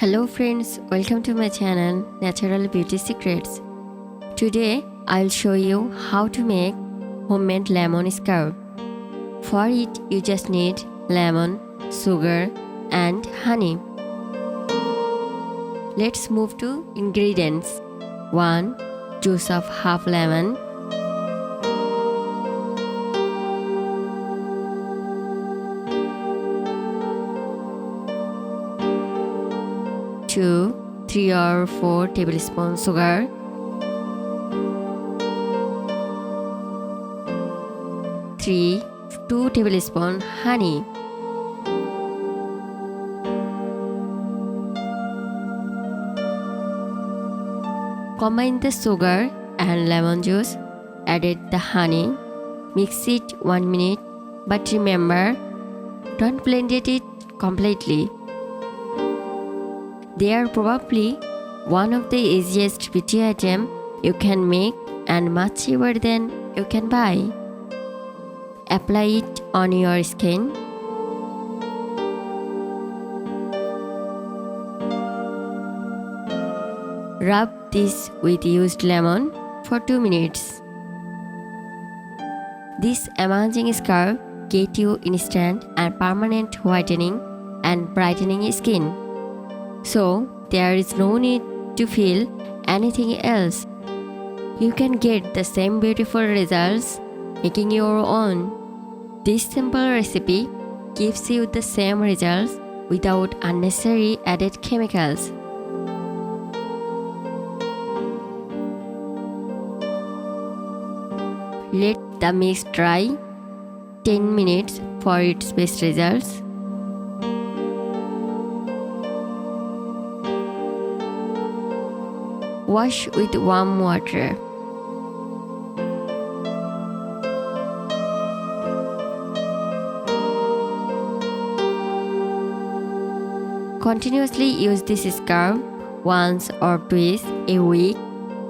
Hello friends, welcome to my channel Natural Beauty Secrets. Today I'll show you how to make homemade lemon scrub. For it you just need lemon, sugar and honey. Let's move to ingredients. 1. Juice of half lemon. 2, 3 or 4 tablespoons sugar. 3, 2 tablespoons honey. Combine the sugar and lemon juice, added the honey, mix it 1 minute, but remember, don't blend it completely. They are probably one of the easiest beauty items you can make and much cheaper than you can buy. Apply it on your skin. Rub this with used lemon for 2 minutes. This amazing scrub gets you instant and permanent whitening and brightening skin. So there is no need to feel anything else. You can get the same beautiful results making your own. This simple recipe gives you the same results without unnecessary added chemicals. Let the mix dry 10 minutes for its best results. Wash with warm water. Continuously use this scrub once or twice a week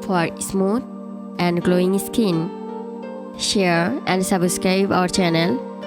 for smooth and glowing skin. Share and subscribe our channel